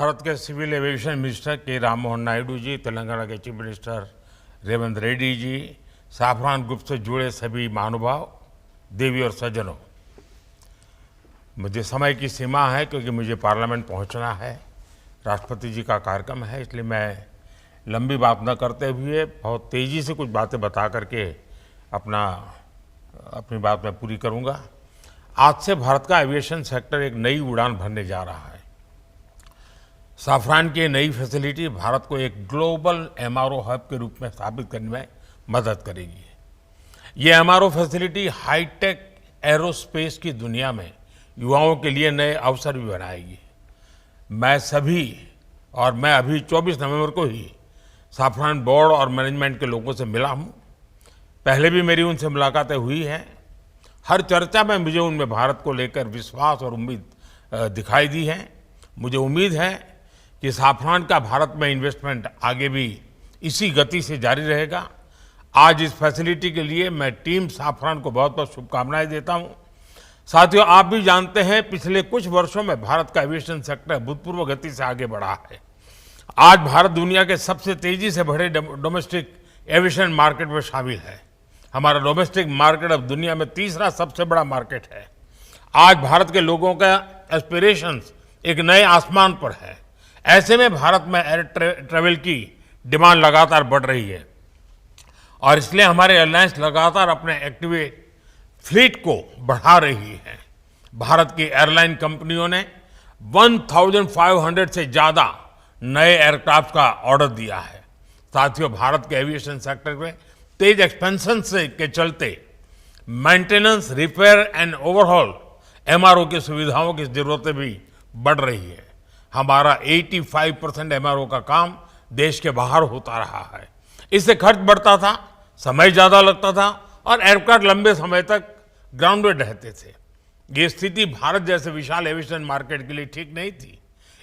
भारत के civil aviation minister के राम मोहन नायडू जी, तेलंगाना के chief minister Revanth Reddy ji, Safran group से जुड़े सभी महानुभाव, देवी और सज्जनों, मुझे समय की सीमा है क्योंकि मुझे पार्लियामेंट पहुंचना है। राष्ट्रपति जी का कार्यक्रम है, इसलिए मैं लंबी बात न करते हुए बहुत तेज़ी से कुछ बातें बता करके अपनी बात मैं पूरी करूंगा। आज से भारत का एविएशन सेक्टर एक नई उड़ान भरने जा रहा है। साफरान की नई फैसिलिटी भारत को एक ग्लोबल एमआरओ हब के रूप में स्थापित करने में मदद करेगी। ये एमआरओ फैसिलिटी हाईटेक एरोस्पेस की दुनिया में युवाओं के लिए नए अवसर भी बनाएगी। मैं अभी 24 नवंबर को ही साफरान बोर्ड और मैनेजमेंट के लोगों से मिला हूँ। पहले भी मेरी उनसे मुलाकातें हुई हैं। हर चर्चा में मुझे उनमें भारत को लेकर विश्वास और उम्मीद दिखाई दी है। मुझे उम्मीद है कि साफरान का भारत में इन्वेस्टमेंट आगे भी इसी गति से जारी रहेगा। आज इस फैसिलिटी के लिए मैं टीम साफरान को बहुत बहुत शुभकामनाएं देता हूं। साथियों, आप भी जानते हैं पिछले कुछ वर्षों में भारत का एविएशन सेक्टर भूतपूर्व गति से आगे बढ़ा है। आज भारत दुनिया के सबसे तेजी से बढ़े डोमेस्टिक एविएशन मार्केट में शामिल है। हमारा डोमेस्टिक मार्केट अब दुनिया में तीसरा सबसे बड़ा मार्केट है। आज भारत के लोगों का एस्पिरेशंस एक नए आसमान पर है। ऐसे में भारत में एयर ट्रैवल की डिमांड लगातार बढ़ रही है और इसलिए हमारे एयरलाइंस लगातार अपने एक्टिवेट फ्लीट को बढ़ा रही है। भारत की एयरलाइन कंपनियों ने 1500 से ज़्यादा नए एयरक्राफ्ट का ऑर्डर दिया है। साथियों, भारत के एविएशन सेक्टर में तेज एक्सपेंशन के चलते maintenance, repair and overhaul MRO की सुविधाओं की जरूरतें भी बढ़ रही है। हमारा 85% एमआरओ का काम देश के बाहर होता रहा है। इससे खर्च बढ़ता था, समय ज़्यादा लगता था और एयरक्राफ्ट लंबे समय तक ग्राउंडेड रहते थे। ये स्थिति भारत जैसे विशाल एविएशन मार्केट के लिए ठीक नहीं थी।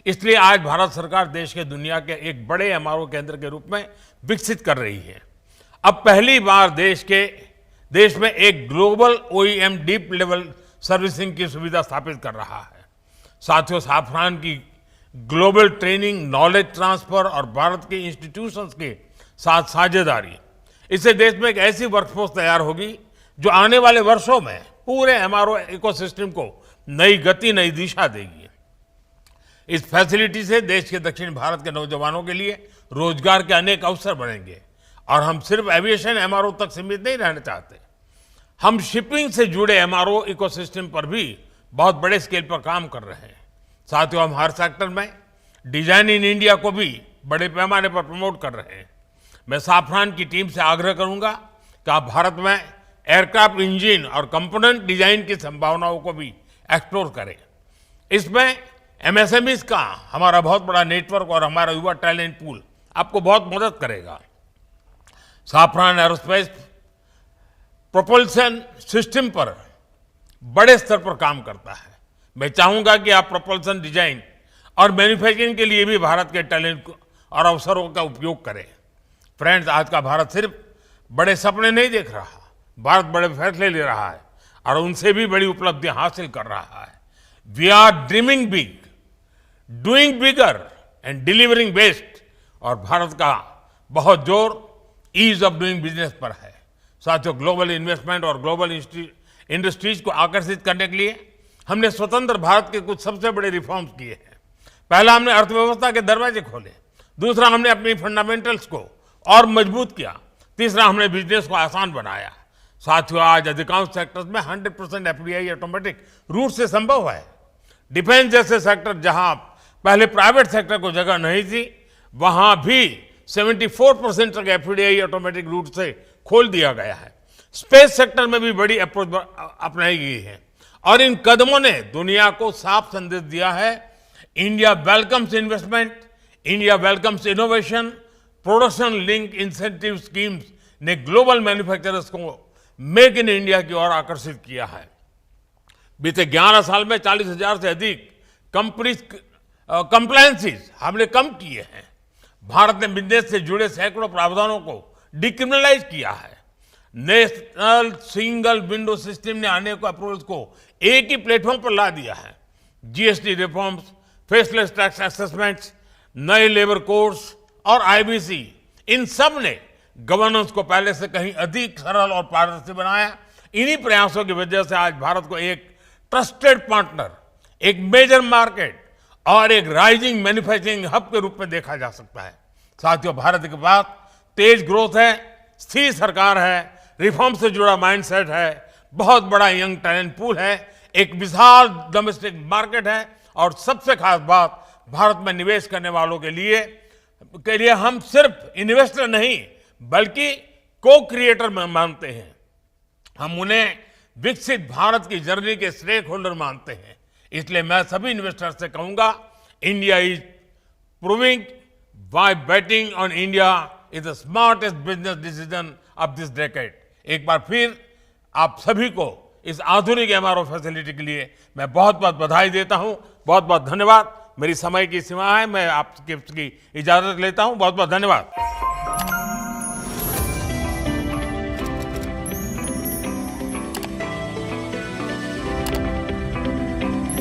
इसलिए आज भारत सरकार देश के दुनिया के एक बड़े एमआरओ केंद्र के रूप में विकसित कर रही है। अब पहली बार देश में एक global OEM deep level servicing की सुविधा स्थापित कर रहा है। साथियों, साफरान की ग्लोबल ट्रेनिंग, नॉलेज ट्रांसफर और भारत के इंस्टीट्यूशंस के साथ साझेदारी, इससे देश में एक ऐसी वर्कफोर्स तैयार होगी जो आने वाले वर्षों में पूरे एमआरओ इकोसिस्टम को नई गति, नई दिशा देगी। इस फैसिलिटी से देश के दक्षिण भारत के नौजवानों के लिए रोजगार के अनेक अवसर बनेंगे और हम सिर्फ एविएशन एमआरओ तक सीमित नहीं रहना चाहते। हम शिपिंग से जुड़े एमआरओ इकोसिस्टम पर भी बहुत बड़े स्केल पर काम कर रहे हैं। साथियों, हम हर सेक्टर में डिजाइन इन इंडिया को भी बड़े पैमाने पर प्रमोट कर रहे हैं। मैं साफरान की टीम से आग्रह करूंगा कि आप भारत में एयरक्राफ्ट इंजन और कंपोनेंट डिजाइन की संभावनाओं को भी एक्सप्लोर करें। इसमें एमएसएमईज का हमारा बहुत बड़ा नेटवर्क और हमारा युवा टैलेंट पूल आपको बहुत मदद करेगा। साफरान एरोस्पेस प्रोपल्शन सिस्टम पर बड़े स्तर पर काम करता है। मैं चाहूंगा कि आप प्रोपल्शन डिजाइन और मैन्युफैक्चरिंग के लिए भी भारत के टैलेंट और अवसरों का उपयोग करें। फ्रेंड्स, आज का भारत सिर्फ बड़े सपने नहीं देख रहा, भारत बड़े फैसले ले रहा है और उनसे भी बड़ी उपलब्धियां हासिल कर रहा है। We are dreaming big, doing bigger and delivering best. और भारत का बहुत जोर ईज ऑफ डूइंग बिजनेस पर है। साथियों, ग्लोबल इन्वेस्टमेंट और ग्लोबल इंडस्ट्रीज को आकर्षित करने के लिए हमने स्वतंत्र भारत के कुछ सबसे बड़े रिफॉर्म्स किए हैं। पहला, हमने अर्थव्यवस्था के दरवाजे खोले। दूसरा, हमने अपनी फंडामेंटल्स को और मजबूत किया। तीसरा, हमने बिजनेस को आसान बनाया। साथियों, आज अधिकांश सेक्टर्स में 100% एफडीआई ऑटोमेटिक रूट से संभव है। डिफेंस जैसे सेक्टर जहां पहले प्राइवेट सेक्टर को जगह नहीं थी, वहां भी 74% तक एफडीआई ऑटोमेटिक रूट से खोल दिया गया है। स्पेस सेक्टर में भी बड़ी अप्रोच अपनाई गई है और इन कदमों ने दुनिया को साफ संदेश दिया है, India welcomes investment, India welcomes innovation. Production link incentive schemes ने ग्लोबल मैन्युफैक्चरर्स को मेक इन इंडिया की ओर आकर्षित किया है। बीते 11 साल में 40,000 से अधिक कंप्लायंसेस हमने कम किए हैं। भारत ने बिजनेस से जुड़े सैकड़ों प्रावधानों को डिक्रिमिनलाइज किया है। नेशनल सिंगल विंडो सिस्टम ने अनेक अप्रूवल्स को एक ही प्लेटफॉर्म पर ला दिया है। GST reforms, faceless tax assessments, नए लेबर कोड्स और आईबीसी, इन सब ने गवर्नेंस को पहले से कहीं अधिक सरल और पारदर्शी बनाया। इन्हीं प्रयासों की वजह से आज भारत को एक ट्रस्टेड पार्टनर, एक मेजर मार्केट और एक राइजिंग मैन्युफैक्चरिंग हब के रूप में देखा जा सकता है। साथियों, भारत के पास तेज ग्रोथ है, स्थिर सरकार है, रिफॉर्म से जुड़ा माइंडसेट है, बहुत बड़ा यंग टैलेंट पूल है, एक विशाल डोमेस्टिक मार्केट है और सबसे खास बात, भारत में निवेश करने वालों के लिए हम सिर्फ इन्वेस्टर नहीं बल्कि को क्रिएटर मानते हैं। हम उन्हें विकसित भारत की जर्नी के स्टेक होल्डर मानते हैं। इसलिए मैं सभी इन्वेस्टर से कहूंगा, India is proving why betting on India is the smartest business decision of this decade. एक बार फिर आप सभी को इस आधुनिक एमआरओ फैसिलिटी के लिए मैं बहुत बहुत बधाई देता हूं। बहुत बहुत धन्यवाद। मेरी समय की सीमा है, मैं आपकी इजाजत लेता हूं। बहुत बहुत धन्यवाद।